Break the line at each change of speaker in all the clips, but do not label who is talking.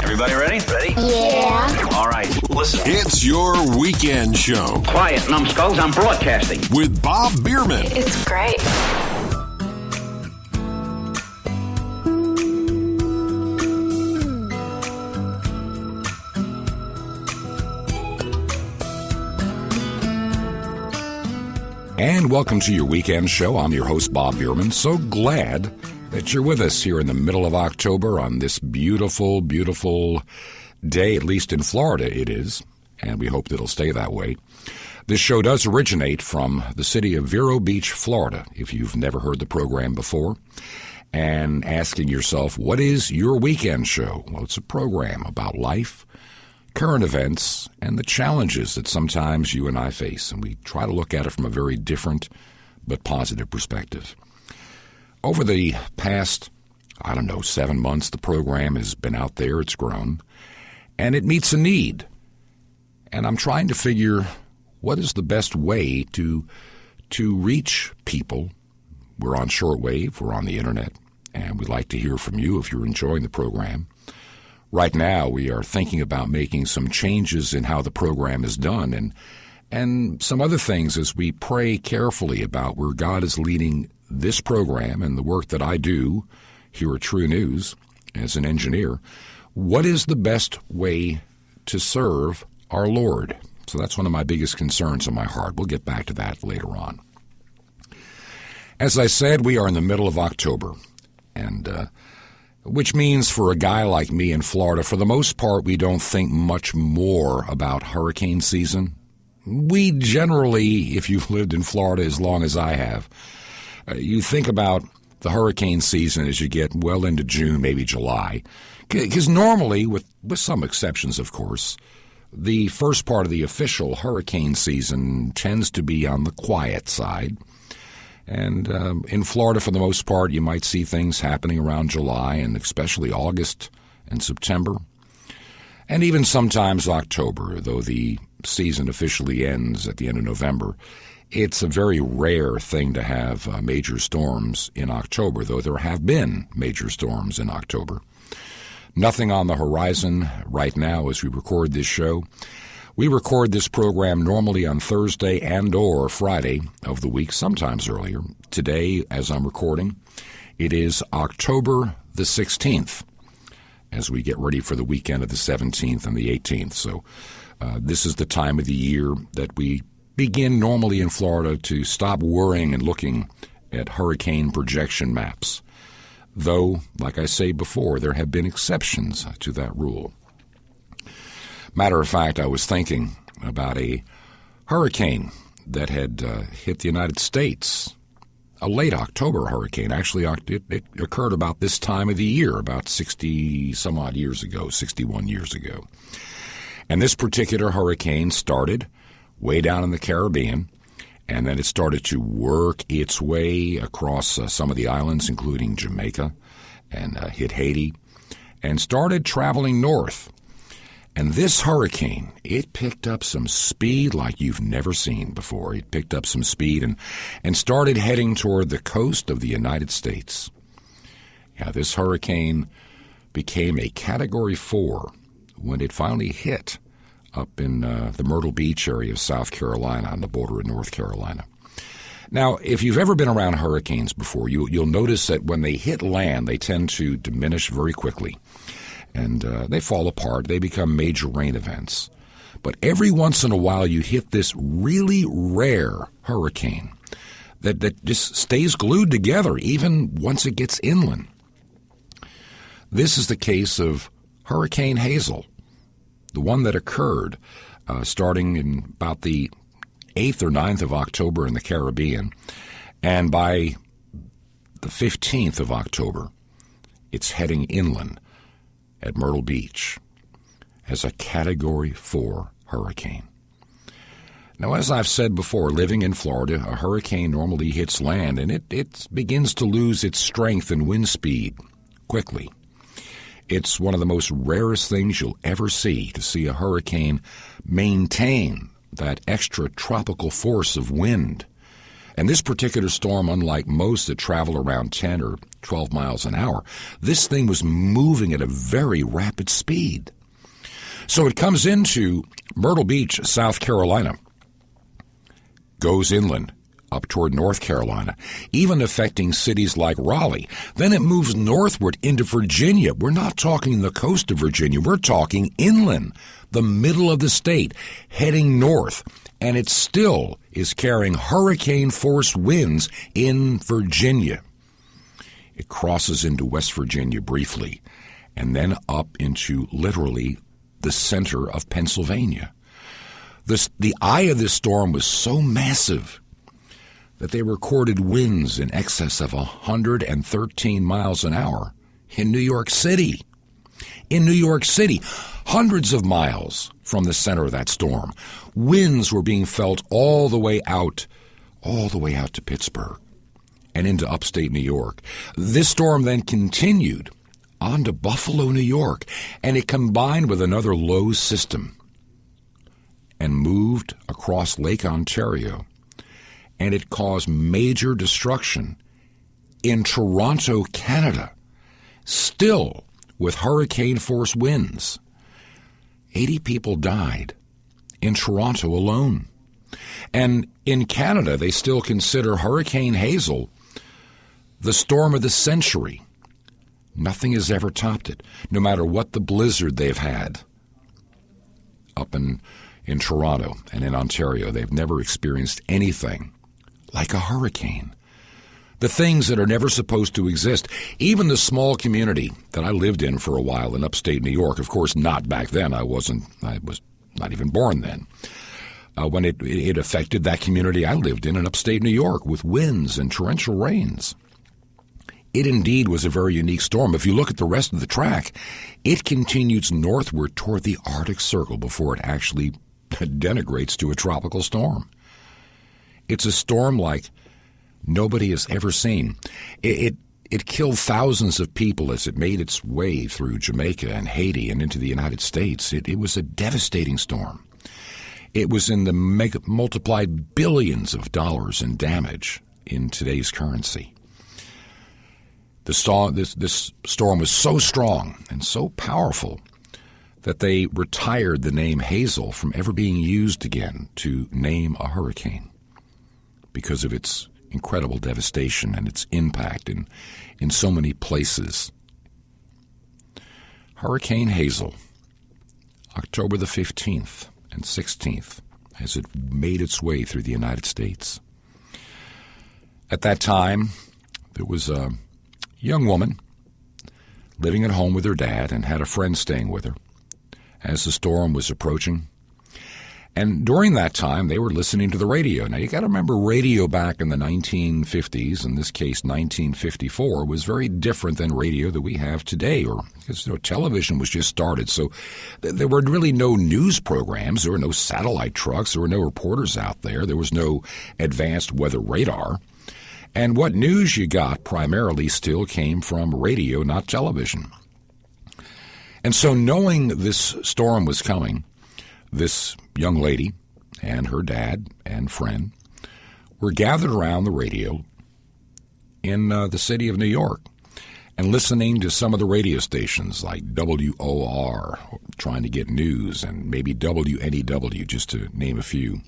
Everybody ready? Ready?
Yeah.
All right, listen.
It's your weekend show.
Quiet, numbskulls, I'm broadcasting.
With Bob Biermann.
It's great.
And welcome to your weekend show. I'm your host, Bob Biermann. So glad that you're with us here in the middle of October on this beautiful, beautiful day, at least in Florida it is, and we hope that it'll stay that way. This show does originate from the city of Vero Beach, Florida, if you've never heard the program before, and asking yourself, what is your weekend show? Well, it's a program about life, current events, and the challenges that sometimes you and I face, and we try to look at it from a very different but positive perspective. Over the past, 7 months, the program has been out there, it's grown, and it meets a need. And I'm trying to figure what is the best way to reach people. We're on shortwave, we're on the internet, and we'd like to hear from you if you're enjoying the program. Right now, we are thinking about making some changes in how the program is done and some other things as we pray carefully about where God is leading this program and the work that I do here at True News as an engineer. What is the best way to serve our Lord? So that's one of my biggest concerns in my heart. We'll get back to that later on. As I said, we are in the middle of October, and which means for a guy like me in Florida, for the most part, we don't think much more about hurricane season. We generally, if you've lived in Florida as long as I have, you think about the hurricane season as you get well into June, maybe July. Because normally, with some exceptions, of course, the first part of the official hurricane season tends to be on the quiet side. And in Florida, for the most part, you might see things happening around July and especially August and September. And even sometimes October, though the season officially ends at the end of November. It's a very rare thing to have major storms in October, though there have been major storms in October. Nothing on the horizon right now as we record this show. We record this program normally on Thursday and or Friday of the week, sometimes earlier. Today, as I'm recording, it is October the 16th as we get ready for the weekend of the 17th and the 18th. So this is the time of the year that we begin normally in Florida to stop worrying and looking at hurricane projection maps. Though, like I say before, there have been exceptions to that rule. Matter of fact, I was thinking about a hurricane that had hit the United States, a late October hurricane. Actually, it occurred about this time of the year, about 60-some-odd years ago, 61 years ago. And this particular hurricane started way down in the Caribbean, and then it started to work its way across some of the islands, including Jamaica, and hit Haiti, and started traveling north. And this hurricane, it picked up some speed like you've never seen before. It picked up some speed and started heading toward the coast of the United States. Yeah, this hurricane became a Category 4 when it finally hit up in the Myrtle Beach area of South Carolina on the border of North Carolina. Now, if you've ever been around hurricanes before, you'll notice that when they hit land, they tend to diminish very quickly. And they fall apart. They become major rain events. But every once in a while, you hit this really rare hurricane that just stays glued together, even once it gets inland. This is the case of Hurricane Hazel, the one that occurred starting in about the 8th or 9th of October in the Caribbean. And by the 15th of October, it's heading inland at Myrtle Beach as a Category 4 hurricane. Now, as I've said before, living in Florida, a hurricane normally hits land, and it begins to lose its strength and wind speed quickly. It's one of the most rarest things you'll ever see, to see a hurricane maintain that extra tropical force of wind And this particular storm, unlike most that travel around 10 or 12 miles an hour, this thing was moving at a very rapid speed. So it comes into Myrtle Beach, South Carolina, goes inland up toward North Carolina, even affecting cities like Raleigh. Then it moves northward into Virginia. We're not talking the coast of Virginia. We're talking inland, the middle of the state, heading north. And it still is carrying hurricane-force winds in Virginia. It crosses into West Virginia briefly, and then up into literally the center of Pennsylvania. The eye of this storm was so massive that they recorded winds in excess of 113 miles an hour in New York City. In New York City, hundreds of miles from the center of that storm, winds were being felt all the way out to Pittsburgh and into upstate New York. This storm then continued on to Buffalo, New York, and it combined with another low system and moved across Lake Ontario. And it caused major destruction in Toronto, Canada, still with hurricane-force winds. 80 people died in Toronto alone. And in Canada, they still consider Hurricane Hazel the storm of the century. Nothing has ever topped it, no matter what the blizzard they've had up in Toronto and in Ontario. They've never experienced anything like a hurricane. The things that are never supposed to exist. Even the small community that I lived in for a while in upstate New York, of course not back then, I was not even born then. When it affected that community I lived in upstate New York with winds and torrential rains. It indeed was a very unique storm. If you look at the rest of the track, it continues northward toward the Arctic Circle before it actually denigrates to a tropical storm. It's a storm like nobody has ever seen. It killed thousands of people as it made its way through Jamaica and Haiti and into the United States. It was a devastating storm. It was in the multiplied billions of dollars in damage in today's currency. This storm was so strong and so powerful that they retired the name Hazel from ever being used again to name a hurricane because of its incredible devastation and its impact in so many places. Hurricane Hazel, October the 15th and 16th, as it made its way through the United States. At that time, there was a young woman living at home with her dad and had a friend staying with her as the storm was approaching. And during that time, they were listening to the radio. Now, you got to remember, radio back in the 1950s, in this case 1954, was very different than radio that we have today, or because television was just started. So there were really no news programs. There were no satellite trucks. There were no reporters out there. There was no advanced weather radar. And what news you got primarily still came from radio, not television. And so knowing this storm was coming, this young lady and her dad and friend were gathered around the radio in the city of New York and listening to some of the radio stations like WOR, trying to get news, and maybe WNEW, just to name a few.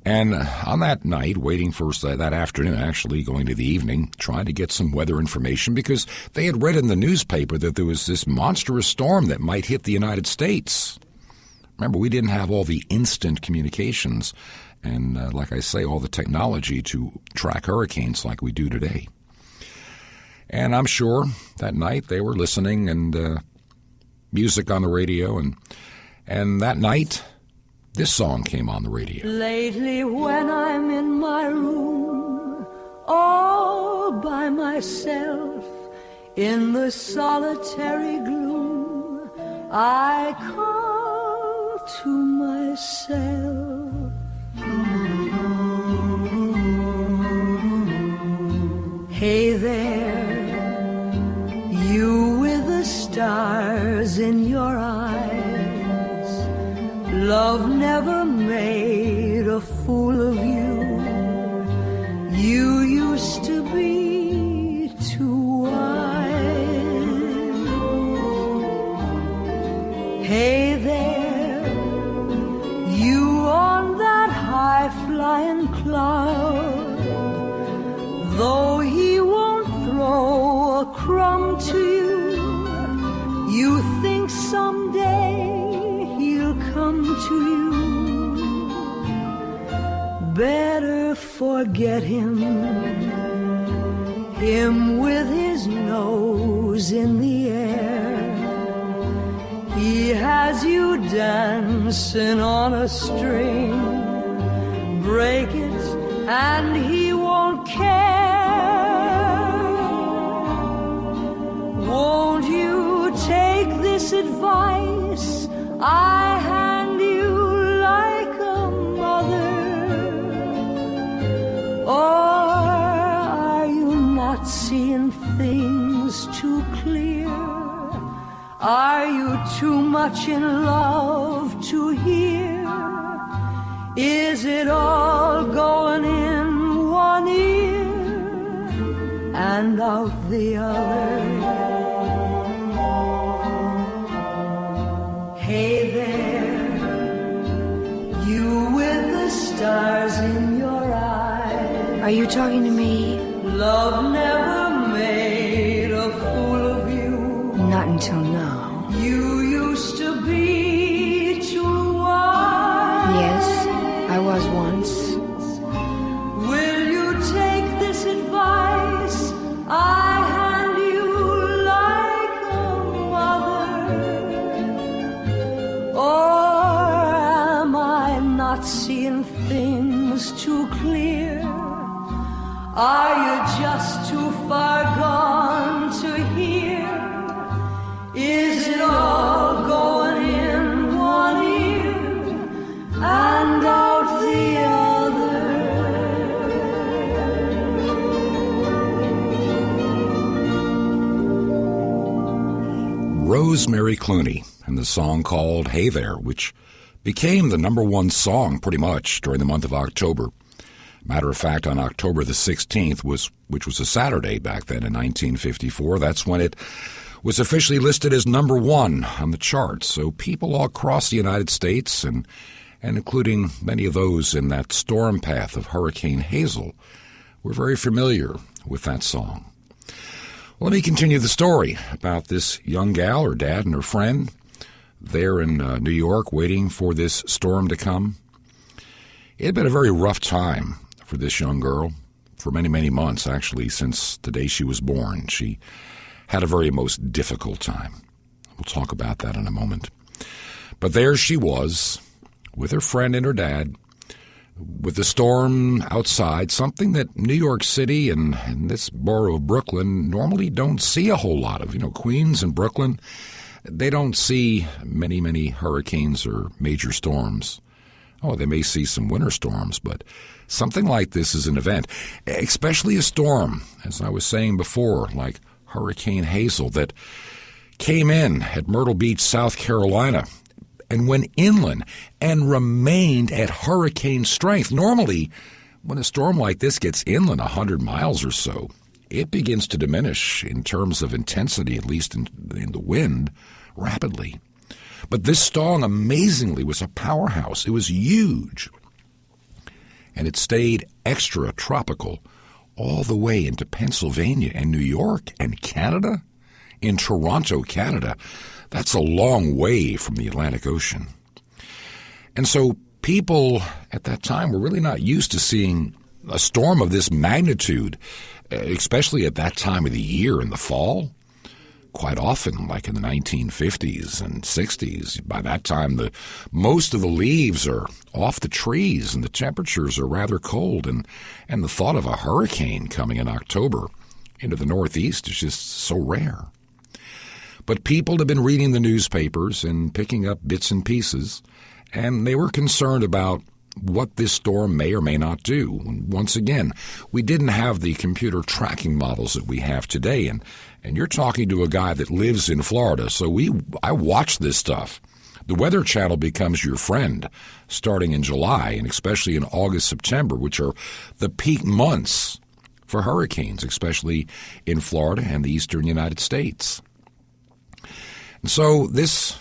And on that night, waiting for that afternoon, actually going to the evening, trying to get some weather information because they had read in the newspaper that there was this monstrous storm that might hit the United States. Remember, we didn't have all the instant communications and, like I say, all the technology to track hurricanes like we do today. And I'm sure that night they were listening and music on the radio. And that night, this song came on the radio.
Lately when I'm in my room, all by myself, in the solitary gloom, I call to myself. Hey there, you with the stars in your eyes, love never made a fool of you. Hey there, you on that high-flying cloud. Though he won't throw a crumb to you, you think someday he'll come to you. Better forget him with his nose in the air. He has you dancing on a string. Break it and he won't care. Won't you take this advice I hand you like a mother? Or are you not seeing things too clear? Are you too much in love to hear? Is it all going in one ear and out the other? Hey there, you with the stars in your eyes.
Are you talking to me?
Love never made a fool of you.
Not until now.
You used to be too wise.
Yes, I was once.
Will you take this advice I hand you like a mother? Or am I not seeing things too clear? Are you just too far gone to hear? Is it all going in one ear and out the other?
Rosemary Clooney and the song called Hey There, which became the number one song pretty much during the month of October. Matter of fact, on October the 16th, which was a Saturday back then in 1954, that's when it was officially listed as number one on the charts. So people all across the United States, and including many of those in that storm path of Hurricane Hazel, were very familiar with that song. Well, let me continue the story about this young gal, her dad and her friend, there in New York waiting for this storm to come. It had been a very rough time for this young girl for many, many months, actually, since the day she was born. She had a very most difficult time. We'll talk about that in a moment. But there she was with her friend and her dad with the storm outside, something that New York City and this borough of Brooklyn normally don't see a whole lot of. You know, Queens and Brooklyn, they don't see many, many hurricanes or major storms. Oh, they may see some winter storms, but something like this is an event, especially a storm, as I was saying before, like Hurricane Hazel that came in at Myrtle Beach, South Carolina, and went inland and remained at hurricane strength. Normally, when a storm like this gets inland 100 miles or so, it begins to diminish in terms of intensity, at least in the wind, rapidly. But this storm, amazingly, was a powerhouse. It was huge. And it stayed extra tropical all the way into Pennsylvania and New York and Canada. In Toronto, Canada, that's a long way from the Atlantic Ocean. And so people at that time were really not used to seeing a storm of this magnitude, especially at that time of the year in the fall. Quite often, like in the 1950s and 60s, by that time, most of the leaves are off the trees and the temperatures are rather cold. And the thought of a hurricane coming in October into the Northeast is just so rare. But people have been reading the newspapers and picking up bits and pieces, and they were concerned about what this storm may or may not do. And once again, we didn't have the computer tracking models that we have today, and you're talking to a guy that lives in Florida, so I watch this stuff. The Weather Channel becomes your friend starting in July, and especially in August, September, which are the peak months for hurricanes, especially in Florida and the eastern United States. And so this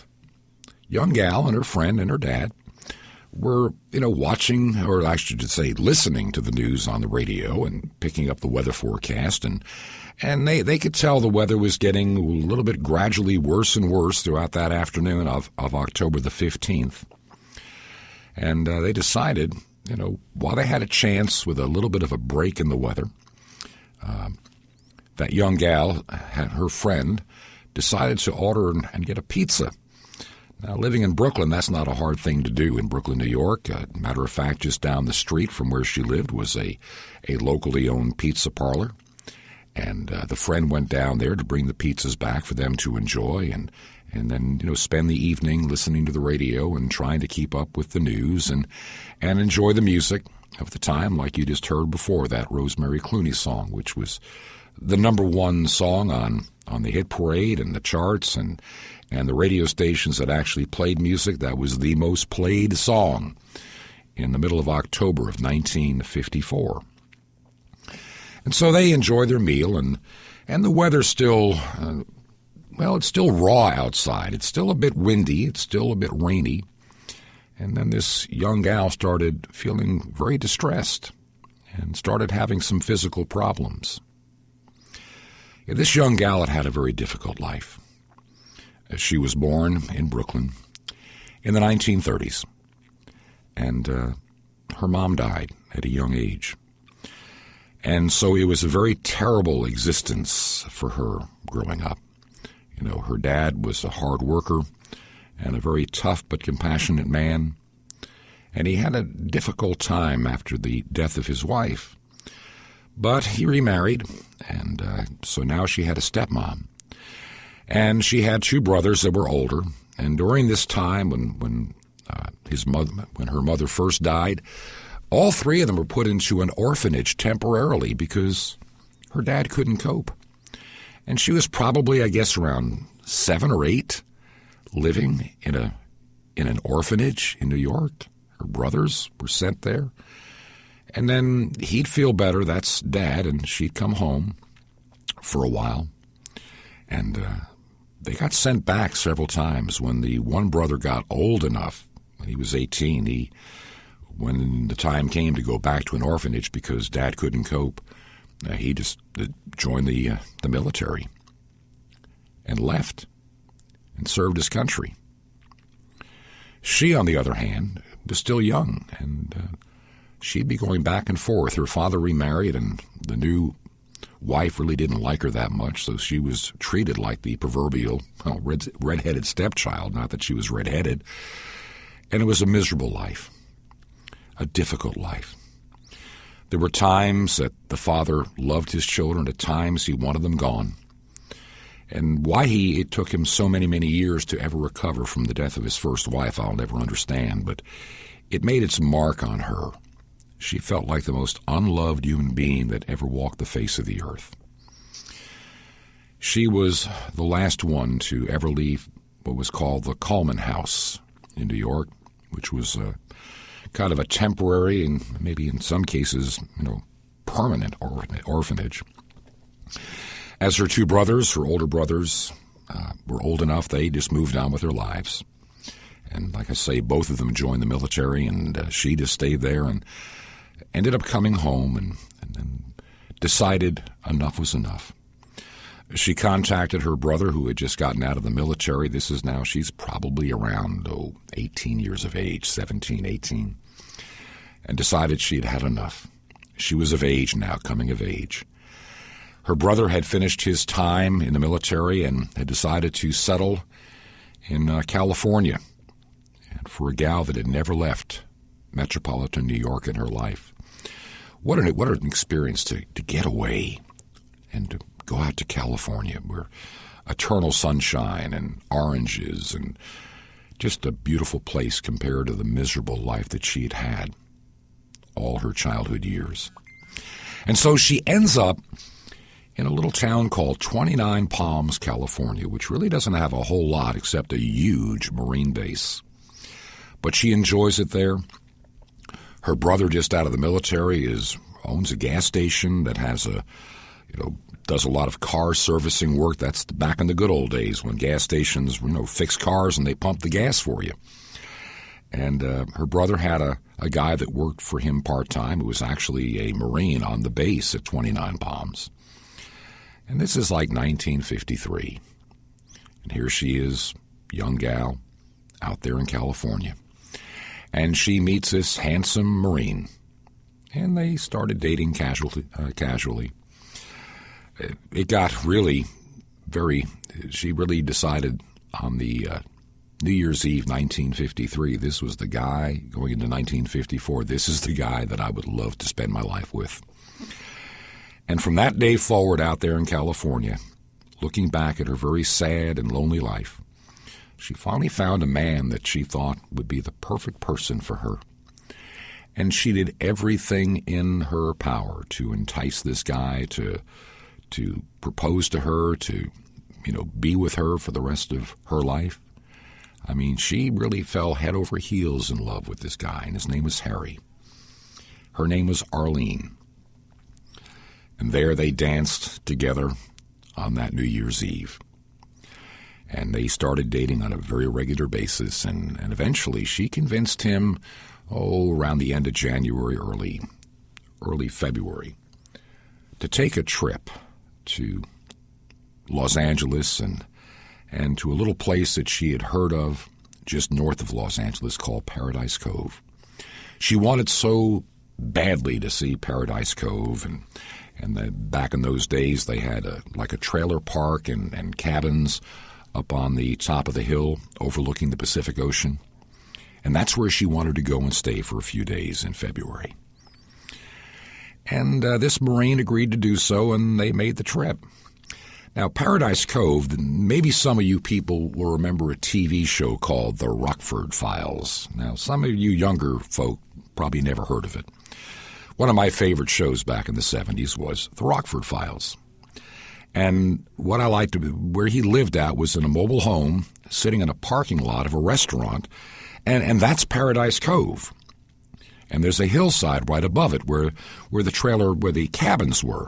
young gal and her friend and her dad were, watching, or I should say listening to the news on the radio and picking up the weather forecast. And they could tell the weather was getting a little bit gradually worse and worse throughout that afternoon of October the 15th. And they decided, while they had a chance with a little bit of a break in the weather, that young gal, her friend, decided to order and get a pizza. Now, living in Brooklyn, that's not a hard thing to do in Brooklyn, New York. Matter of fact, just down the street from where she lived was a locally owned pizza parlor. And the friend went down there to bring the pizzas back for them to enjoy and then, spend the evening listening to the radio and trying to keep up with the news and enjoy the music of the time, like you just heard before, that Rosemary Clooney song, which was the number one song on the hit parade and the charts and the radio stations that actually played music. That was the most played song in the middle of October of 1954. And so they enjoy their meal, and the weather's still, it's still raw outside. It's still a bit windy. It's still a bit rainy. And then this young gal started feeling very distressed and started having some physical problems. This young gal had a very difficult life. She was born in Brooklyn in the 1930s, and her mom died at a young age. And so it was a very terrible existence for her growing up. Her dad was a hard worker and a very tough but compassionate man, and he had a difficult time after the death of his wife. But he remarried, and so now she had a stepmom. And she had two brothers that were older. And during this time, when her mother first died, all three of them were put into an orphanage temporarily because her dad couldn't cope. And she was probably, I guess, around 7 or 8, living in an orphanage in New York. Her brothers were sent there. And then he'd feel better, that's Dad, and she'd come home for a while. And they got sent back several times. When the one brother got old enough, when he was 18, when the time came to go back to an orphanage because Dad couldn't cope, he just joined the military and left and served his country. She, on the other hand, was still young, and she'd be going back and forth. Her father remarried, and the new wife really didn't like her that much, so she was treated like the proverbial red-headed stepchild, not that she was red-headed. And it was a miserable life, a difficult life. There were times that the father loved his children, at times he wanted them gone. And why it took him so many, many years to ever recover from the death of his first wife, I'll never understand, but it made its mark on her. She felt like the most unloved human being that ever walked the face of the earth. She was the last one to ever leave what was called the Coleman House in New York, which was kind of a temporary and maybe in some cases, permanent orphanage. As her two brothers, her older brothers, were old enough, they just moved on with their lives. And like I say, both of them joined the military, and she just stayed there and ended up coming home and then decided enough was enough. She contacted her brother, who had just gotten out of the military. She's probably around 18 years of age, 17, 18, and decided she had had enough. She was of age now, coming of age. Her brother had finished his time in the military and had decided to settle in California, and for a gal that had never left metropolitan New York in her life. What an experience to get away and to go out to California, where eternal sunshine and oranges and just a beautiful place compared to the miserable life that she had had all her childhood years. And so she ends up in a little town called 29 Palms, California, which really doesn't have a whole lot except a huge Marine base. But she enjoys it there. Her brother, just out of the military, owns a gas station that has does a lot of car servicing work. That's back in the good old days when gas stations, fix cars and they pump the gas for you. And her brother had a guy that worked for him part-time who was actually a Marine on the base at 29 Palms. And this is like 1953. And here she is, young gal, out there in California. And she meets this handsome Marine. And they started dating casually. It got really she really decided on the New Year's Eve 1953, this was the guy, going into 1954, this is the guy that I would love to spend my life with. And from that day forward out there in California, looking back at her very sad and lonely life, she finally found a man that she thought would be the perfect person for her. And she did everything in her power to entice this guy to propose to her, to, be with her for the rest of her life. I mean, she really fell head over heels in love with this guy, and his name was Harry. Her name was Arlene. And there they danced together on that New Year's Eve. And they started dating on a very regular basis, and eventually she convinced him, around the end of January, early February, to take a trip to Los Angeles and to a little place that she had heard of just north of Los Angeles called Paradise Cove. She wanted so badly to see Paradise Cove, and back in those days they had a trailer park and cabins up on the top of the hill overlooking the Pacific Ocean. And that's where she wanted to go and stay for a few days in February. And this Marine agreed to do so, and they made the trip. Now, Paradise Cove, maybe some of you people will remember a TV show called The Rockford Files. Now, some of you younger folk probably never heard of it. One of my favorite shows back in the 70s was The Rockford Files. And what I liked, where he lived at was in a mobile home, sitting in a parking lot of a restaurant, and that's Paradise Cove. And there's a hillside right above it where the cabins were.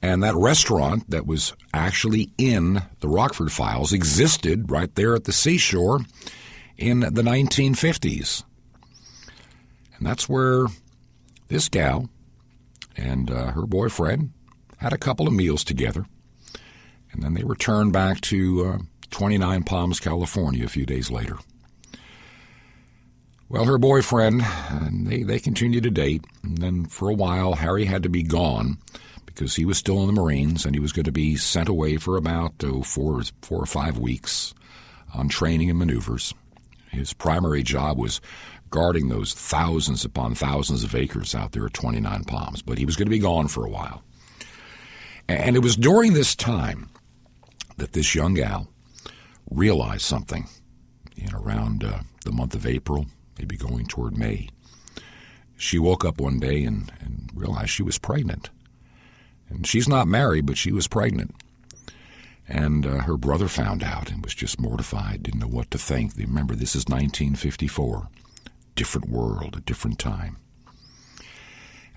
And that restaurant that was actually in the Rockford Files existed right there at the seashore in the 1950s. And that's where this gal and her boyfriend had a couple of meals together. And then they returned back to 29 Palms, California a few days later. Well, her boyfriend, they continued to date. And then for a while, Harry had to be gone because he was still in the Marines, and he was going to be sent away for about 4 or 5 weeks on training and maneuvers. His primary job was guarding those thousands upon thousands of acres out there at 29 Palms, but he was going to be gone for a while. And it was during this time that this young gal realized something around the month of April, maybe going toward May. She woke up one day and realized she was pregnant. And she's not married, but she was pregnant. And her brother found out and was just mortified, didn't know what to think. Remember, this is 1954. Different world, a different time.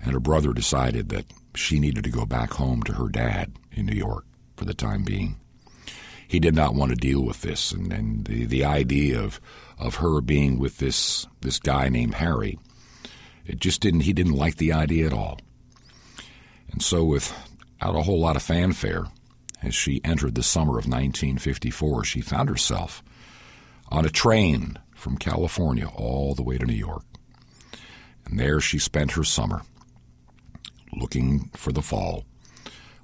And her brother decided that she needed to go back home to her dad in New York for the time being. He did not want to deal with this, and the idea of her being with this guy named Harry, he didn't like the idea at all. And so without a whole lot of fanfare, as she entered the summer of 1954, she found herself on a train from California all the way to New York. And there she spent her summer, looking for the fall,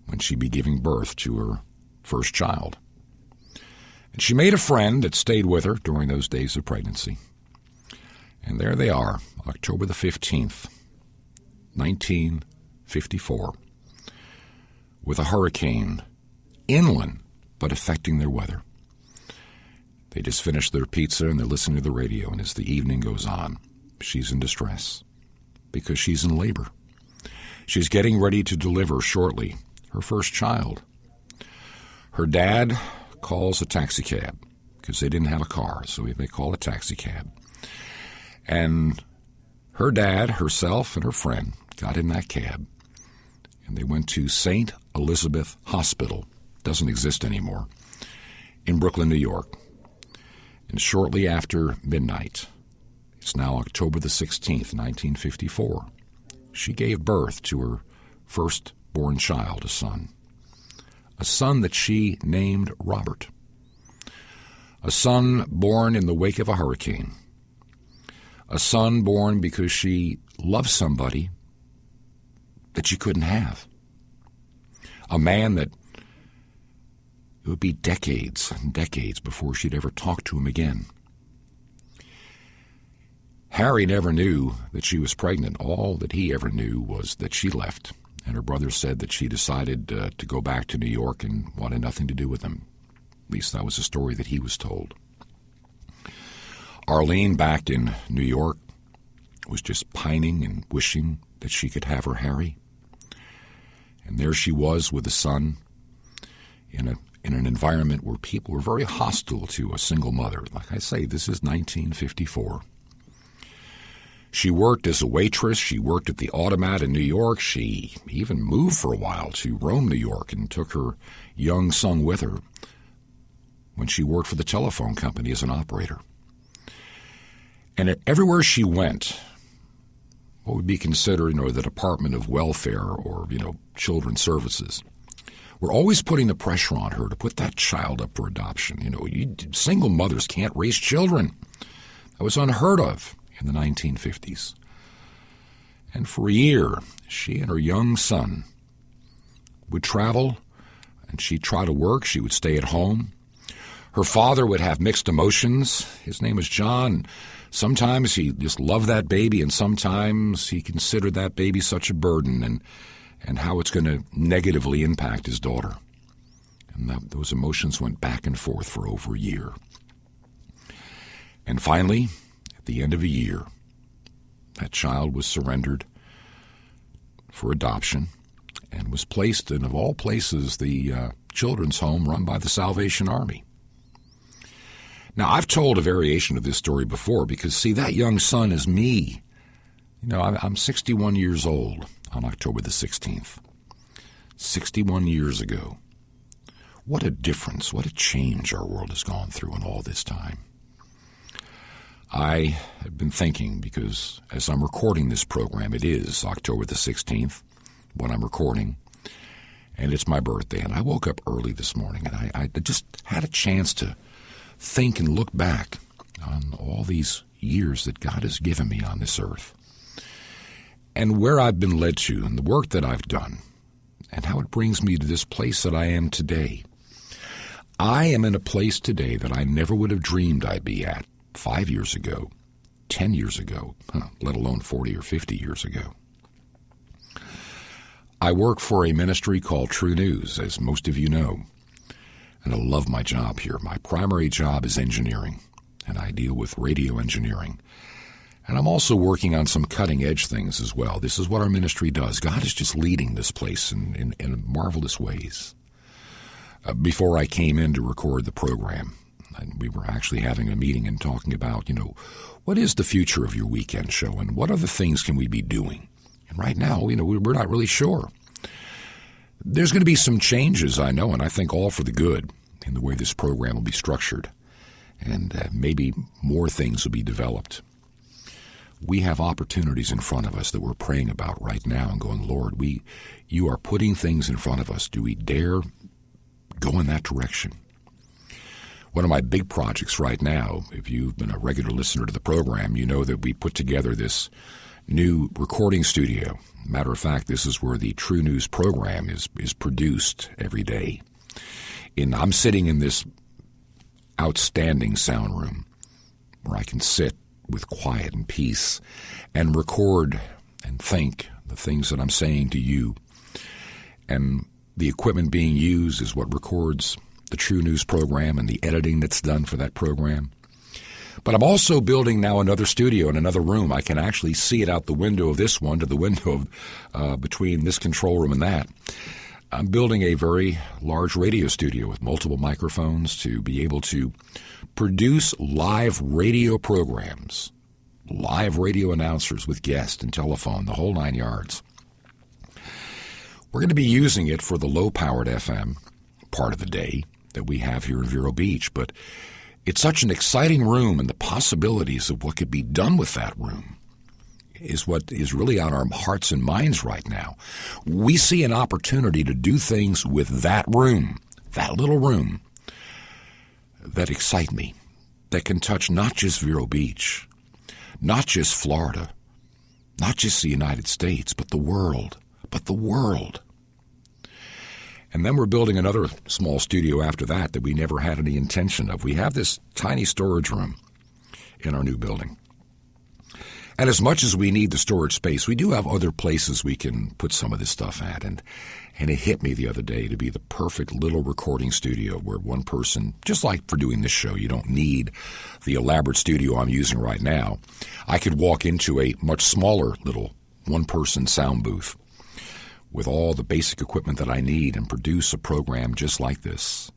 when she'd be giving birth to her first child. And she made a friend that stayed with her during those days of pregnancy. And there they are, October the 15th, 1954, with a hurricane inland but affecting their weather. They just finished their pizza and they're listening to the radio, and as the evening goes on, she's in distress because she's in labor. She's getting ready to deliver shortly her first child. Her dad calls a taxi cab because they didn't have a car, so they call a taxi cab. And her dad, herself, and her friend got in that cab, and they went to St. Elizabeth Hospital, doesn't exist anymore, in Brooklyn, New York. And shortly after midnight, it's now October the 16th, 1954, she gave birth to her firstborn child, a son that she named Robert, a son born in the wake of a hurricane, a son born because she loved somebody that she couldn't have, a man that it would be decades and decades before she'd ever talk to him again. Harry never knew that she was pregnant. All that he ever knew was that she left, and her brother said that she decided to go back to New York and wanted nothing to do with him. At least that was the story that he was told. Arlene, back in New York, was just pining and wishing that she could have her Harry. And there she was with a son in an environment where people were very hostile to a single mother. Like I say, this is 1954. She worked as a waitress. She worked at the Automat in New York. She even moved for a while to Rome, New York, and took her young son with her when she worked for the telephone company as an operator. And everywhere she went, what would be considered, the Department of Welfare or, Children's Services, were always putting the pressure on her to put that child up for adoption. Single mothers can't raise children. That was unheard of in the 1950s. And for a year, she and her young son would travel, and she'd try to work. She would stay at home. Her father would have mixed emotions. His name was John. Sometimes he just loved that baby, and sometimes he considered that baby such a burden and how it's going to negatively impact his daughter. And those emotions went back and forth for over a year. And finally, at the end of a year, that child was surrendered for adoption and was placed in, of all places, the children's home run by the Salvation Army. Now, I've told a variation of this story before because, see, that young son is me. I'm 61 years old on October the 16th. 61 years ago. What a difference, what a change our world has gone through in all this time. I have been thinking, because as I'm recording this program, it is October the 16th when I'm recording, and it's my birthday, and I woke up early this morning, and I just had a chance to think and look back on all these years that God has given me on this earth, and where I've been led to, and the work that I've done, and how it brings me to this place that I am today. I am in a place today that I never would have dreamed I'd be at 5 years ago, 10 years ago, let alone 40 or 50 years ago. I work for a ministry called True News, as most of you know, and I love my job here. My primary job is engineering, and I deal with radio engineering. And I'm also working on some cutting-edge things as well. This is what our ministry does. God is just leading this place in marvelous ways. Before I came in to record the program, and we were actually having a meeting and talking about, what is the future of your weekend show and what other things can we be doing? And right now, we're not really sure. There's going to be some changes, I know, and I think all for the good in the way this program will be structured. And maybe more things will be developed. We have opportunities in front of us that we're praying about right now and going, Lord, you are putting things in front of us. Do we dare go in that direction? One of my big projects right now, if you've been a regular listener to the program, you know that we put together this new recording studio. Matter of fact, this is where the True News program is produced every day. I'm sitting in this outstanding sound room where I can sit with quiet and peace and record and think the things that I'm saying to you. And the equipment being used is what records the True News program and the editing that's done for that program. But I'm also building now another studio in another room. I can actually see it out the window of this one to the window of, between this control room and that. I'm building a very large radio studio with multiple microphones to be able to produce live radio programs, live radio announcers with guests and telephone, the whole 9 yards. We're going to be using it for the low-powered FM part of the day that we have here in Vero Beach, but it's such an exciting room, and the possibilities of what could be done with that room is what is really on our hearts and minds right now. We see an opportunity to do things with that room, that little room, that excite me, that can touch not just Vero Beach, not just Florida, not just the United States, but the world. And then we're building another small studio after that we never had any intention of. We have this tiny storage room in our new building. And as much as we need the storage space, we do have other places we can put some of this stuff at. And it hit me the other day to be the perfect little recording studio where one person, just like for doing this show, you don't need the elaborate studio I'm using right now. I could walk into a much smaller little one-person sound booth with all the basic equipment that I need and produce a program just like this.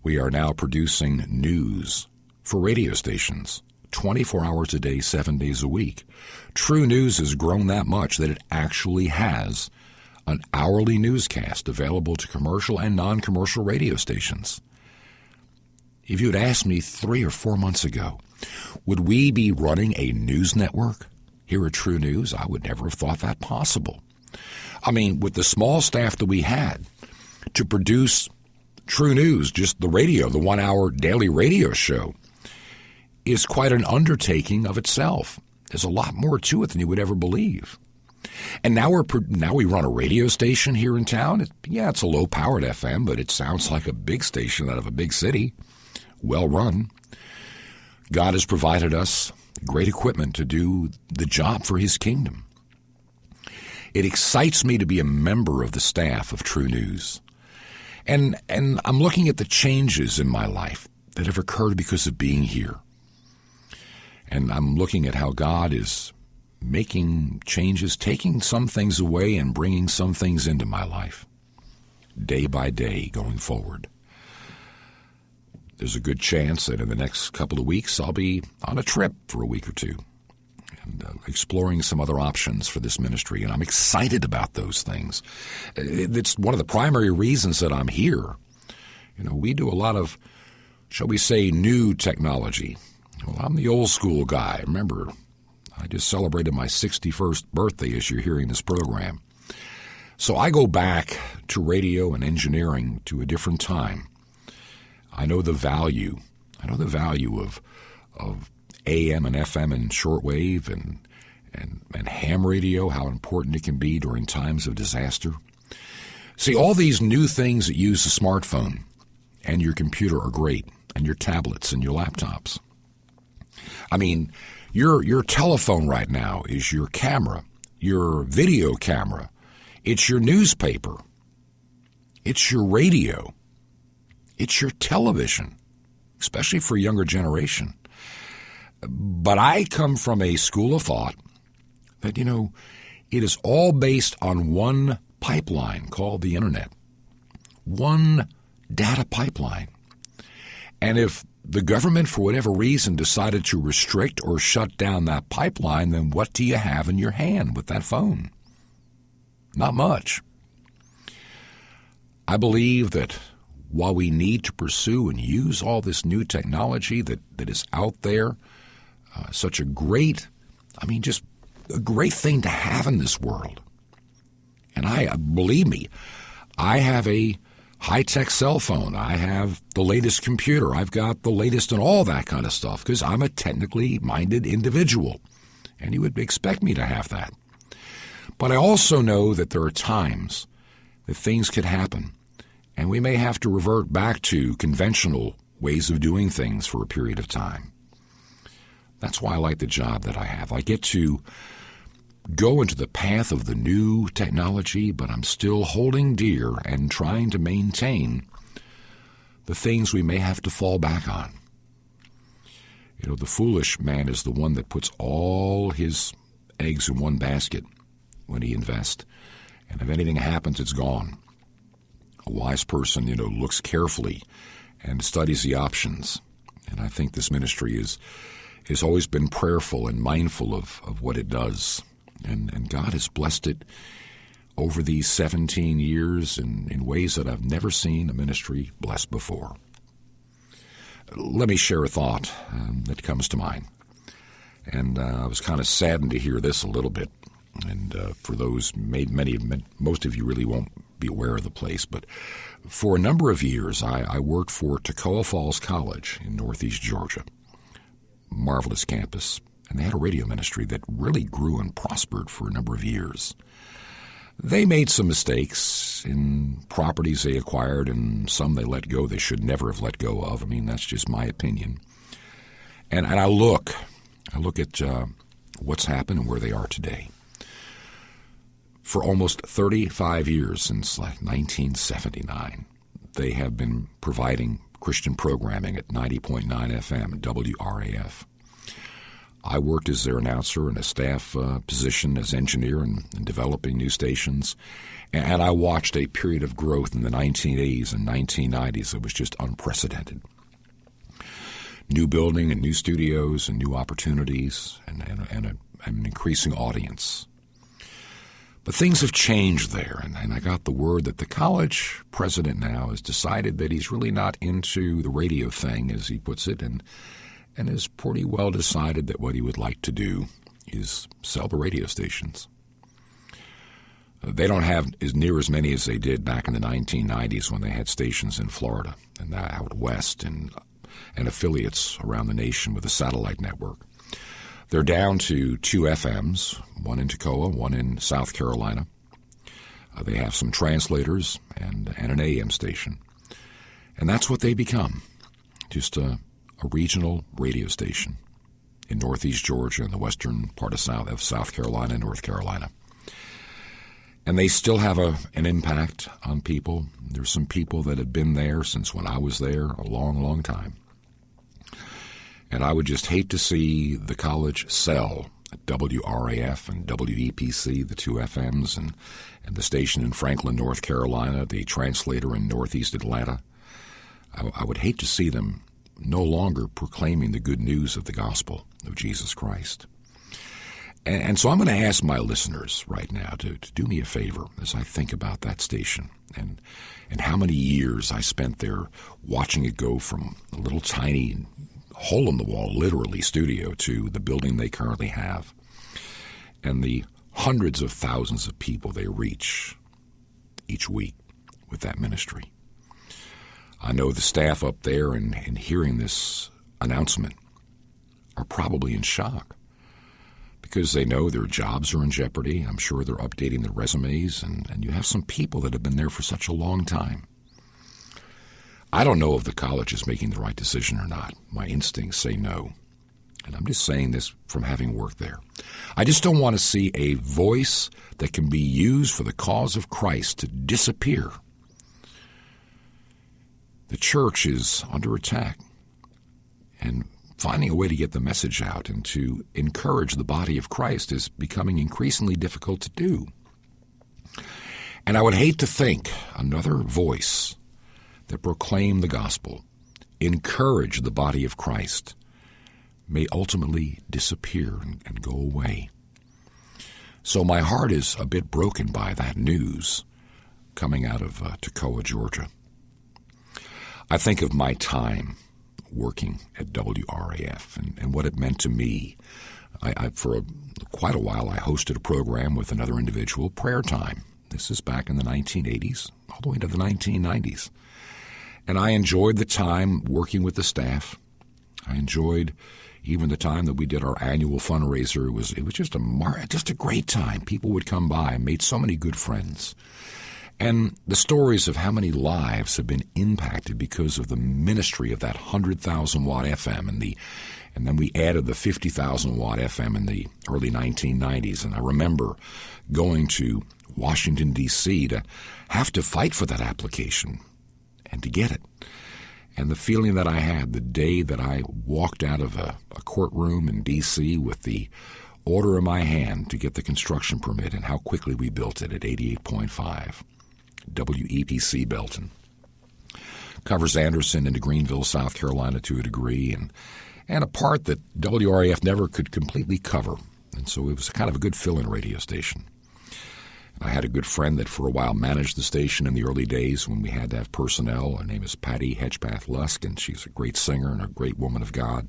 We are now producing news for radio stations, 24 hours a day, 7 days a week. True News has grown that much that it actually has an hourly newscast available to commercial and non-commercial radio stations. If you had asked me 3 or 4 months ago, would we be running a news network here at True News, I would never have thought that possible. I mean, with the small staff that we had to produce True News, just the radio, the 1-hour daily radio show, is quite an undertaking of itself. There's a lot more to it than you would ever believe. And now we run a radio station here in town. It's a low-powered FM, but it sounds like a big station out of a big city, well run. God has provided us great equipment to do the job for His kingdom. It excites me to be a member of the staff of True News. And I'm looking at the changes in my life that have occurred because of being here. And I'm looking at how God is making changes, taking some things away and bringing some things into my life, day by day going forward. There's a good chance that in the next couple of weeks I'll be on a trip for a week or two and exploring some other options for this ministry, and I'm excited about those things. It's one of the primary reasons that I'm here. You know, we do a lot of, shall we say, new technology. Well, I'm the old school guy. Remember, I just celebrated my 61st birthday as you're hearing this program. So I go back to radio and engineering to a different time. I know the value. Of AM and FM and shortwave and ham radio, how important it can be during times of disaster. See, all these new things that use the smartphone and your computer are great, and your tablets and your laptops. I mean, your telephone right now is your camera, your video camera. It's your newspaper. It's your radio. It's your television, especially for a younger generation. But I come from a school of thought that, you know, it is all based on one pipeline called the Internet, one data pipeline. And if the government, for whatever reason, decided to restrict or shut down that pipeline, then what do you have in your hand with that phone? Not much. I believe that while we need to pursue and use all this new technology that is out there, such a great, just a great thing to have in this world. And believe me, I have a high-tech cell phone. I have the latest computer. I've got the latest and all that kind of stuff because I'm a technically minded individual. And you would expect me to have that. But I also know that there are times that things could happen, and we may have to revert back to conventional ways of doing things for a period of time. That's why I like the job that I have. I get to go into the path of the new technology, but I'm still holding dear and trying to maintain the things we may have to fall back on. You know, the foolish man is the one that puts all his eggs in one basket when he invests, and if anything happens, it's gone. A wise person, looks carefully and studies the options, and I think this ministry has always been prayerful and mindful of what it does. And God has blessed it over these 17 years in ways that I've never seen a ministry blessed before. Let me share a thought that comes to mind. And I was kind of saddened to hear this a little bit. And for those, most of you really won't be aware of the place, but for a number of years I worked for Toccoa Falls College in northeast Georgia. Marvelous campus. And they had a radio ministry that really grew and prospered for a number of years. They made some mistakes in properties they acquired and some they let go they should never have let go of. I mean, that's just my opinion. And I look at what's happened and where they are today. For almost 35 years, since like 1979, they have been providing Christian programming at 90.9 FM WRAF. I worked as their announcer in a staff position as engineer in developing new stations, and I watched a period of growth in the 1980s and 1990s that was just unprecedented. New building and new studios and new opportunities and an increasing audience. But things have changed there, and I got the word that the college president now has decided that he's really not into the radio thing, as he puts it, and has pretty well decided that what he would like to do is sell the radio stations. They don't have near as many as they did back in the 1990s when they had stations in Florida and out west and affiliates around the nation with a satellite network. They're down to 2 FMs, one in Toccoa, one in South Carolina. They have some translators and an AM station. And that's what they become, just a regional radio station in northeast Georgia and the western part of South Carolina and North Carolina. And they still have an impact on people. There's some people that have been there since when I was there a long, long time. And I would just hate to see the college sell WRAF and WEPC, the 2 FMs, and the station in Franklin, North Carolina, the translator in northeast Atlanta. I would hate to see them no longer proclaiming the good news of the gospel of Jesus Christ. And so I'm going to ask my listeners right now to do me a favor as I think about that station and how many years I spent there watching it go from a little tiny hole-in-the-wall, literally, studio to the building they currently have, and the hundreds of thousands of people they reach each week with that ministry. I know the staff up there and hearing this announcement are probably in shock because they know their jobs are in jeopardy. I'm sure they're updating their resumes, and you have some people that have been there for such a long time. I don't know if the college is making the right decision or not. My instincts say no. And I'm just saying this from having worked there. I just don't want to see a voice that can be used for the cause of Christ to disappear. The church is under attack, and finding a way to get the message out and to encourage the body of Christ is becoming increasingly difficult to do. And I would hate to think another voice that proclaim the gospel, encourage the body of Christ, may ultimately disappear and go away. So my heart is a bit broken by that news coming out of Toccoa, Georgia. I think of my time working at WRAF and what it meant to me. For quite a while, I hosted a program with another individual, Prayer Time. This is back in the 1980s, all the way to the 1990s. And I enjoyed the time working with the staff. I enjoyed even the time that we did our annual fundraiser. It was just a great time. People would come by and made so many good friends. And the stories of how many lives have been impacted because of the ministry of that 100,000-watt FM and then we added the 50,000-watt FM in the early 1990s. And I remember going to Washington, D.C. to have to fight for that application and to get it. And the feeling that I had the day that I walked out of a courtroom in D.C. with the order in my hand to get the construction permit and how quickly we built it at 88.5. WEPC Belton. Covers Anderson into Greenville, South Carolina to a degree, and a part that WRAF never could completely cover. And so it was kind of a good fill-in radio station. I had a good friend that for a while managed the station in the early days when we had to have personnel. Her name is Patty Hedgepath-Lusk, and she's a great singer and a great woman of God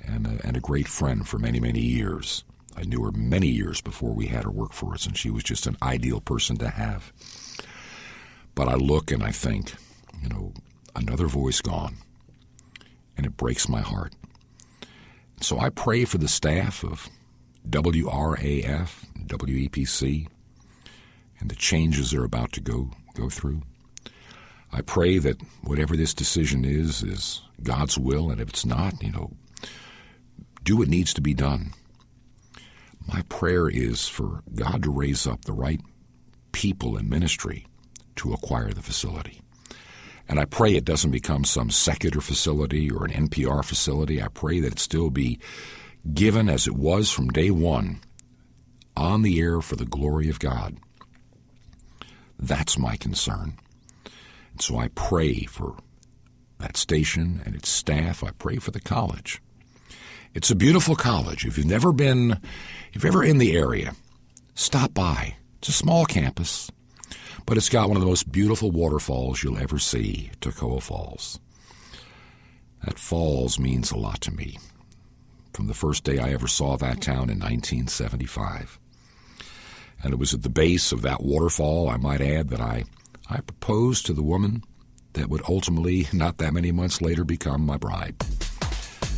and a great friend for many, many years. I knew her many years before we had her work for us, and she was just an ideal person to have. But I look and I think, another voice gone, and it breaks my heart. So I pray for the staff of WRAF, WEPC, and the changes they're about to go through. I pray that whatever this decision is God's will, and if it's not, do what needs to be done. My prayer is for God to raise up the right people in ministry to acquire the facility. And I pray it doesn't become some secular facility or an NPR facility. I pray that it still be given as it was from day one, on the air for the glory of God. That's my concern. And so I pray for that station and its staff. I pray for the college. It's a beautiful college. If you've ever in the area, stop by. It's a small campus, but it's got one of the most beautiful waterfalls you'll ever see, Toccoa Falls. That falls means a lot to me. From the first day I ever saw that town in 1975. And it was at the base of that waterfall, I might add, that I proposed to the woman that would ultimately, not that many months later, become my bride.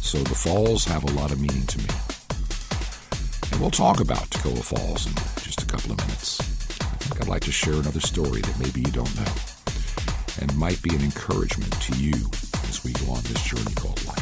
So the falls have a lot of meaning to me. And we'll talk about Toccoa Falls in just a couple of minutes. I think I'd like to share another story that maybe you don't know and might be an encouragement to you as we go on this journey called life.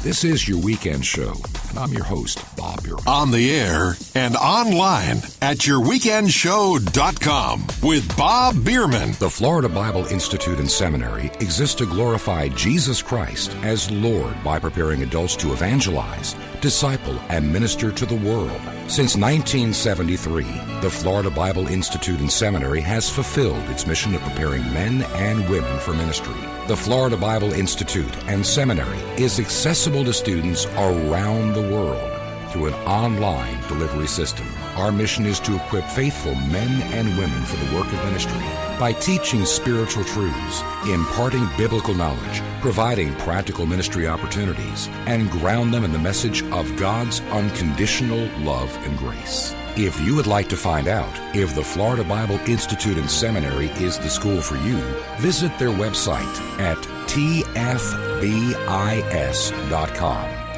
This is your weekend show, and I'm your host, Bob Biermann.
On the air and online at yourweekendshow.com with Bob Biermann.
The Florida Bible Institute and Seminary exists to glorify Jesus Christ as Lord by preparing adults to evangelize, disciple, and minister to the world. Since 1973, the Florida Bible Institute and Seminary has fulfilled its mission of preparing men and women for ministry. The Florida Bible Institute and Seminary is accessible to students around the world through an online delivery system. Our mission is to equip faithful men and women for the work of ministry by teaching spiritual truths, imparting biblical knowledge, providing practical ministry opportunities, and ground them in the message of God's unconditional love and grace. If you would like to find out if the Florida Bible Institute and Seminary is the school for you, visit their website at tfbis.com.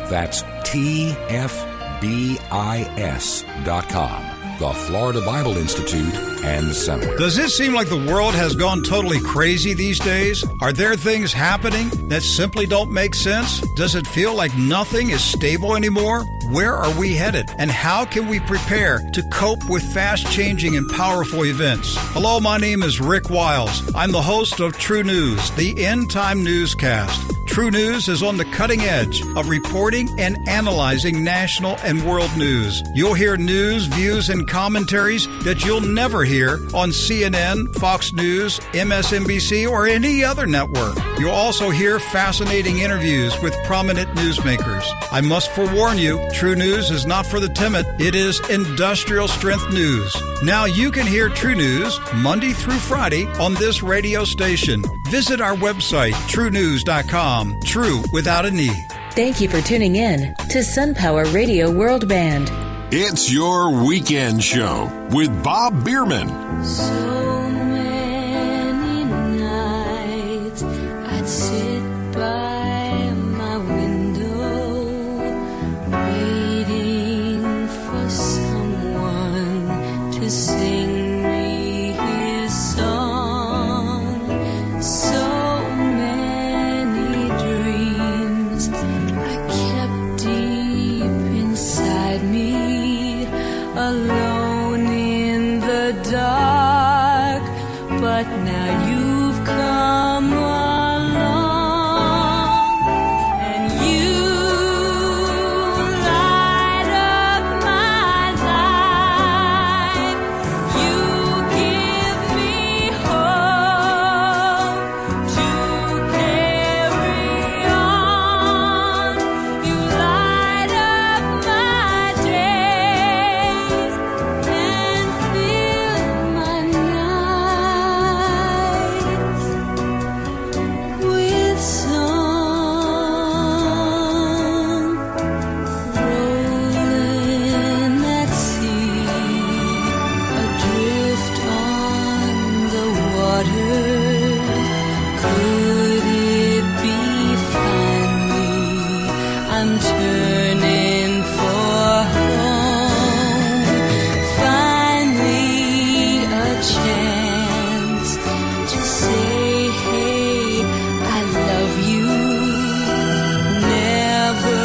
That's tfbis.com. The Florida Bible Institute and Seminary.
Does it seem like the world has gone totally crazy these days? Are there things happening that simply don't make sense? Does it feel like nothing is stable anymore? Where are we headed? And how can we prepare to cope with fast-changing and powerful events? Hello, my name is Rick Wiles. I'm the host of True News, the end-time newscast. True News is on the cutting edge of reporting and analyzing national and world news. You'll hear news, views, and commentaries that you'll never hear on CNN, Fox News, MSNBC, or any other network. You'll also hear fascinating interviews with prominent newsmakers. I must forewarn you, True News is not for the timid. It is industrial strength news. Now you can hear True News Monday through Friday on this radio station. Visit our website, truenews.com. True without an E.
Thank you for tuning in to SunPower Radio World Band.
It's your weekend show with Bob Biermann.
So many nights I'd sit by my window, waiting for someone to sing me his song. So many dreams I kept deep inside me, alone in the dark. I'm turning for home. Finally a chance to say, hey, I love you. Never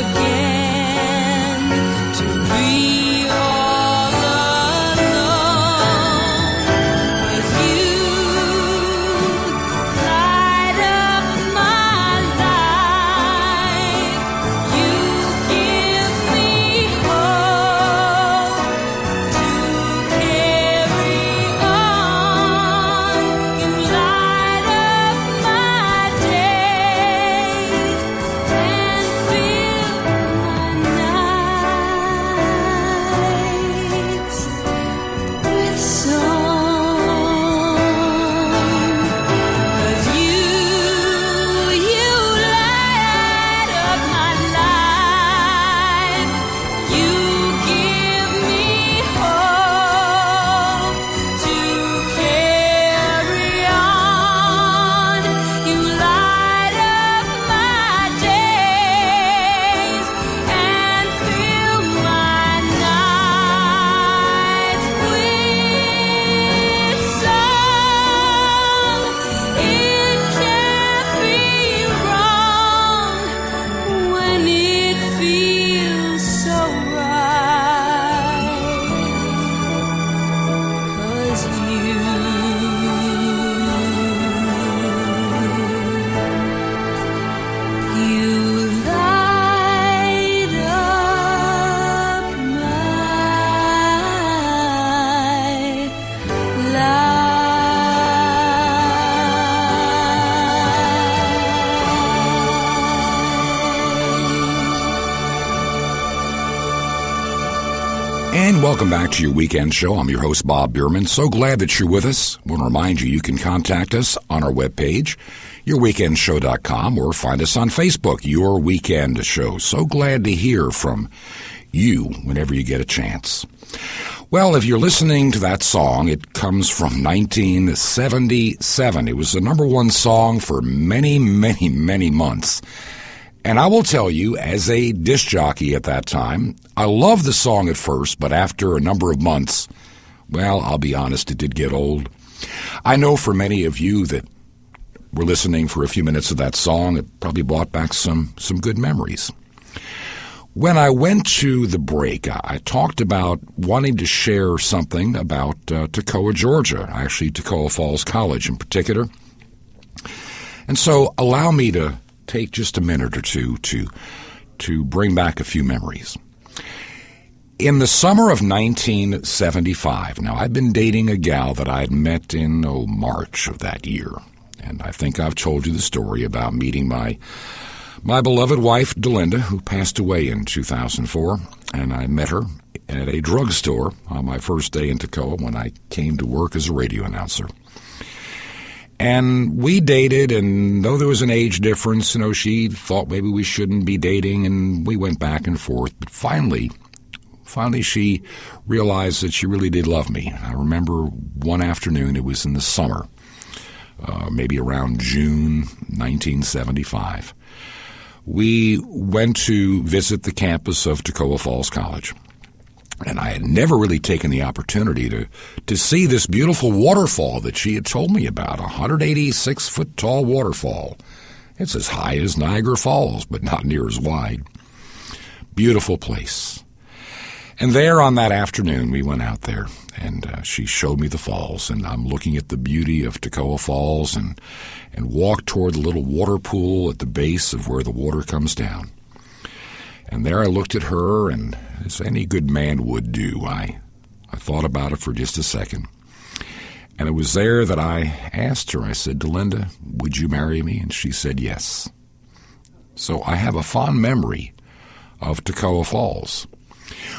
again to be all alone with you. Light up my life. You give me hope to carry on. You light up my days and fill my nights with song. 'Cause you light up my life. You give me hope to carry on. You light up my days and fill my nights with song. It can't be wrong when it feels so right. 'Cause you light up my life.
And welcome back to your weekend show. I'm your host, Bob Biermann. So glad that you're with us. I want to remind you, you can contact us on our webpage, yourweekendshow.com, or find us on Facebook, Your Weekend Show. So glad to hear from you whenever you get a chance. Well, if you're listening to that song, it comes from 1977. It was the number one song for many, many, many months. And I will tell you, as a disc jockey at that time, I loved the song at first, but after a number of months, well, I'll be honest, it did get old. I know for many of you that were listening for a few minutes of that song, it probably brought back some good memories. When I went to the break, I talked about wanting to share something about Toccoa, Georgia, actually Toccoa Falls College in particular. And so allow me to take just a minute or two to bring back a few memories. In the summer of 1975, now I'd been dating a gal that I'd met in March of that year. And I think I've told you the story about meeting my beloved wife, Delinda, who passed away in 2004. And I met her at a drugstore on my first day in Toccoa when I came to work as a radio announcer. And we dated, and though there was an age difference, she thought maybe we shouldn't be dating, and we went back and forth. But finally she realized that she really did love me. I remember one afternoon, it was in the summer, maybe around June 1975. We went to visit the campus of Toccoa Falls College. And I had never really taken the opportunity to see this beautiful waterfall that she had told me about, a 186-foot-tall waterfall. It's as high as Niagara Falls, but not near as wide. Beautiful place. And there on that afternoon, we went out there, and she showed me the falls, and I'm looking at the beauty of Toccoa Falls and walked toward the little water pool at the base of where the water comes down. And there I looked at her, and as any good man would do, I thought about it for just a second. And it was there that I asked her, I said, Delinda, would you marry me? And she said yes. So I have a fond memory of Toccoa Falls.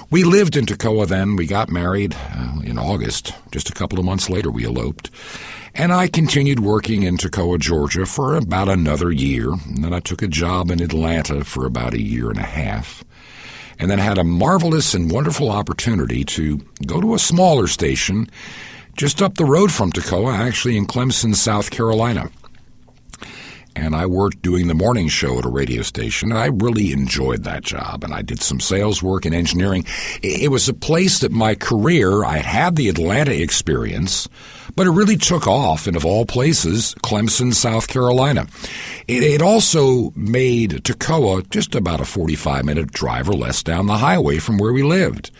We lived in Toccoa then. We got married in August. Just a couple of months later, we eloped. And I continued working in Toccoa, Georgia for about another year. And then I took a job in Atlanta for about a year and a half. And then had a marvelous and wonderful opportunity to go to a smaller station just up the road from Toccoa, actually in Clemson, South Carolina. and I worked doing the morning show at a radio station, and I really enjoyed that job, and I did some sales work and engineering. It was a place that my career, I had the Atlanta experience, but it really took off in, of all places, Clemson, South Carolina. It also made Toccoa just about a 45-minute drive or less down the highway from where we lived,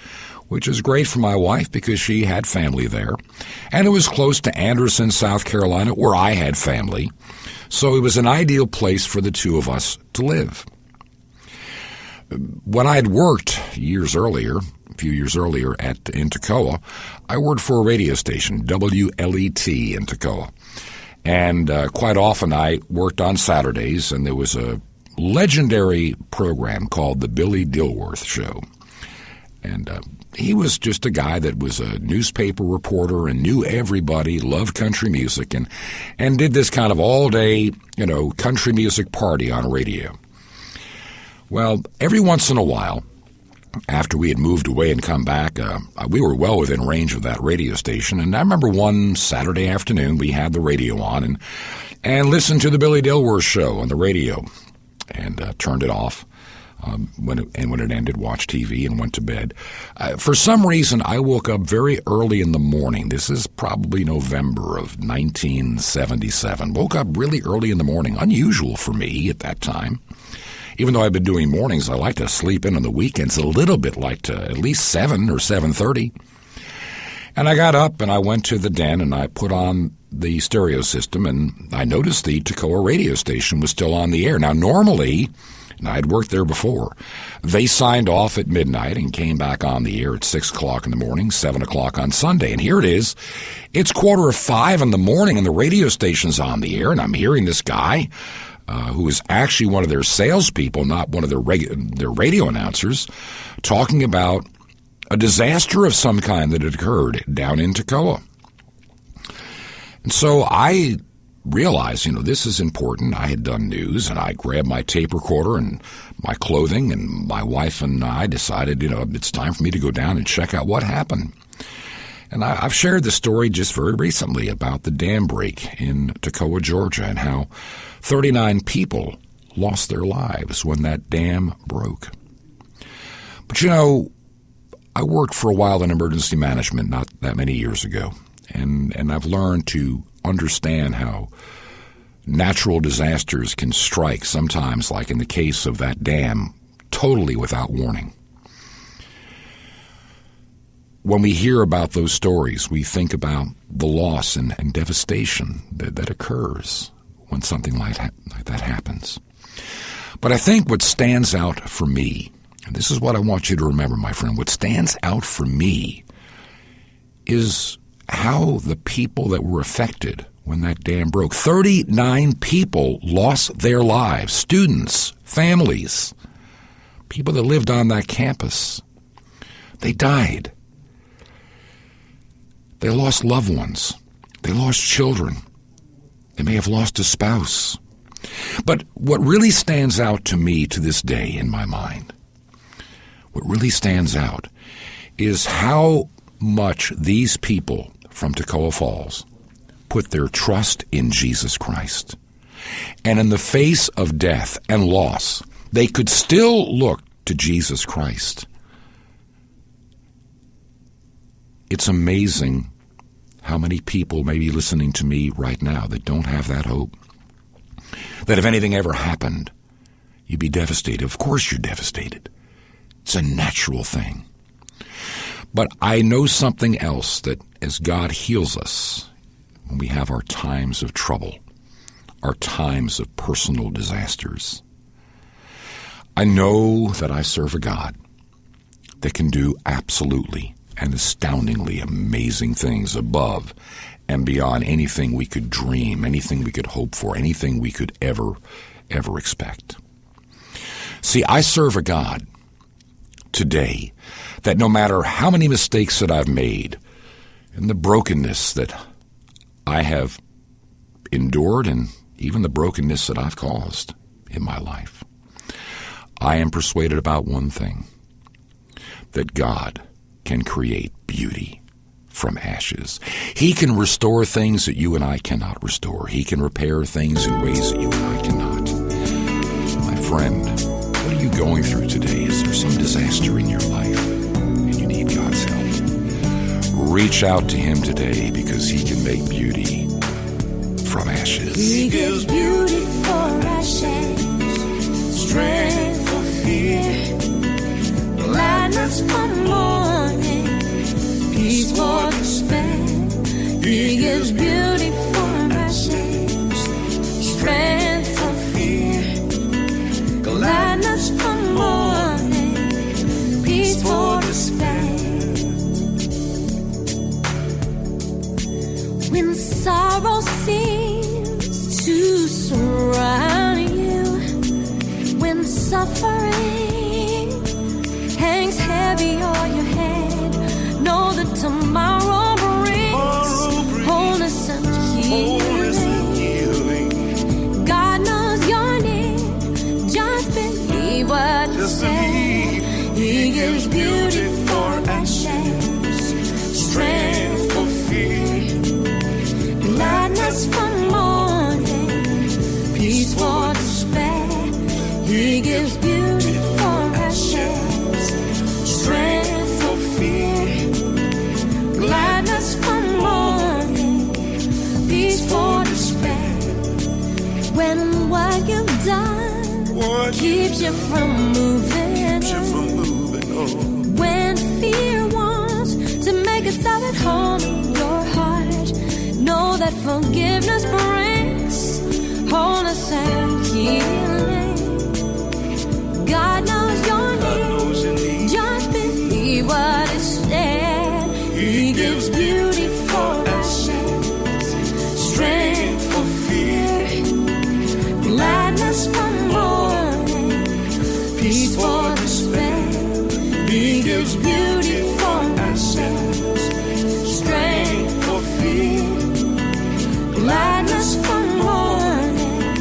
which is great for my wife because she had family there. And it was close to Anderson, South Carolina, where I had family. So it was an ideal place for the two of us to live. When I had worked a few years earlier in Toccoa, I worked for a radio station, WLET in Toccoa. And quite often I worked on Saturdays, and there was a legendary program called The Billy Dilworth Show. And he was just a guy that was a newspaper reporter and knew everybody, loved country music, and did this kind of all-day, country music party on radio. Well, every once in a while, after we had moved away and come back, we were well within range of that radio station. And I remember one Saturday afternoon we had the radio on and listened to the Billy Dilworth Show on the radio and turned it off. When it ended, watched TV and went to bed. For some reason, I woke up very early in the morning. This is probably November of 1977. Woke up really early in the morning, unusual for me at that time. Even though I've been doing mornings, I like to sleep in on the weekends a little bit, like to at least 7 or 7:30. And I got up and I went to the den and I put on the stereo system, and I noticed the Toccoa radio station was still on the air. Now, normally, and I'd worked there before, they signed off at midnight and came back on the air at 6 o'clock in the morning, 7 o'clock on Sunday. And here it is. It's 4:45 in the morning, and the radio station's on the air, and I'm hearing this guy who is actually one of their salespeople, not one of their radio announcers, talking about a disaster of some kind that had occurred down in Toccoa. And so I realized, this is important. I had done news, and I grabbed my tape recorder and my clothing, and my wife and I decided, it's time for me to go down and check out what happened. And I've shared the story just very recently about the dam break in Toccoa, Georgia, and how 39 people lost their lives when that dam broke. But, I worked for a while in emergency management not that many years ago, and I've learned to understand how natural disasters can strike sometimes, like in the case of that dam, totally without warning. When we hear about those stories, we think about the loss and devastation that occurs when something like that happens. But I think what stands out for me, and this is what I want you to remember, my friend, what stands out for me is how the people that were affected when that dam broke, 39 people lost their lives, students, families, people that lived on that campus. They died. They lost loved ones. They lost children. They may have lost a spouse. But what really stands out to me to this day in my mind, what really stands out is how much these people from Toccoa Falls put their trust in Jesus Christ. And in the face of death and loss, they could still look to Jesus Christ. It's amazing how many people may be listening to me right now that don't have that hope. That if anything ever happened, you'd be devastated. Of course you're devastated. It's a natural thing. But I know something else, that as God heals us, when we have our times of trouble, our times of personal disasters, I know that I serve a God that can do absolutely and astoundingly amazing things above and beyond anything we could dream, anything we could hope for, anything we could ever expect. See, I serve a God today that no matter how many mistakes that I've made and the brokenness that I have endured and even the brokenness that I've caused in my life, I am persuaded about one thing, that God can create beauty from ashes. He can restore things that you and I cannot restore. He can repair things in ways that you and I cannot. My friend, what are you going through today? Is there some disaster in your life and you need God's help? Reach out to him today because he can make beauty from ashes.
He gives beauty for ashes, strength for fear, gladness for mourning, peace for despair. He gives beauty for ashes, strength for fear, gladness for mourning, peace for despair. When sorrow seems to surround you, when suffering hangs heavy on your head, know that tomorrow brings wholeness and healing. God knows your need, just believe what he said. He gives beauty for ashes, strength for fear, gladness for mourning, peace for despair. He gives beauty for ashes, strength for fear, gladness for mourning, peace for despair. When what you've done keeps you from moving on, when fear wants to make itself at home in your heart, know that forgiveness brings wholeness and healing. God knows your need, just believe what he said. He gives beauty for ashes, strength for fear, gladness for mourning, peace for despair. He gives beauty for ashes, strength for fear, gladness for mourning,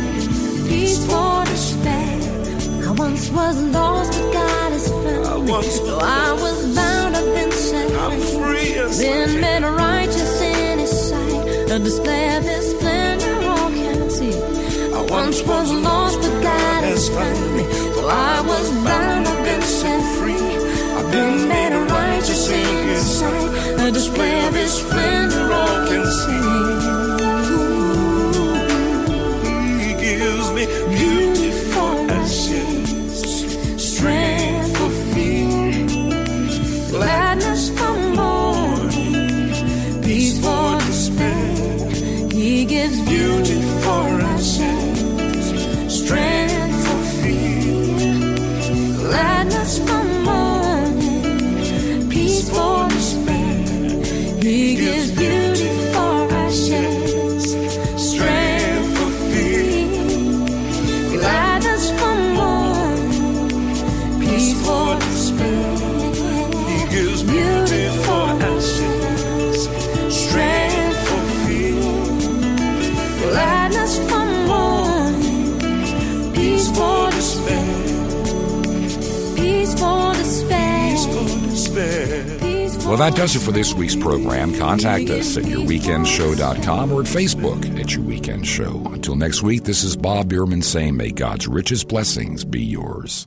peace for despair. I once was lost, but God has found me. Though I was bound, I've been set free. Been made righteous in his sight, a display of his splendor all can see. I once was lost, but God has found me. Though I was bound, I've been set free. I've been made righteous in his sight, a display of his splendor all can see. He gives me beauty for ashes, strength for fear, gladness for mourning, peace for despair. He gives beauty for ashes, strength for fear, gladness for mourning, peace for despair. He gives beauty for ashes, strength for fear, gladness for mourning, peace for despair. He gives beauty for ashes, strength for fear, gladness for mourning, peace for despair. Peace for despair.
Well, that does it for this week's program. Contact us at yourweekendshow.com or at Facebook at Your Weekend Show. Until next week, this is Bob Biermann saying, may God's richest blessings be yours.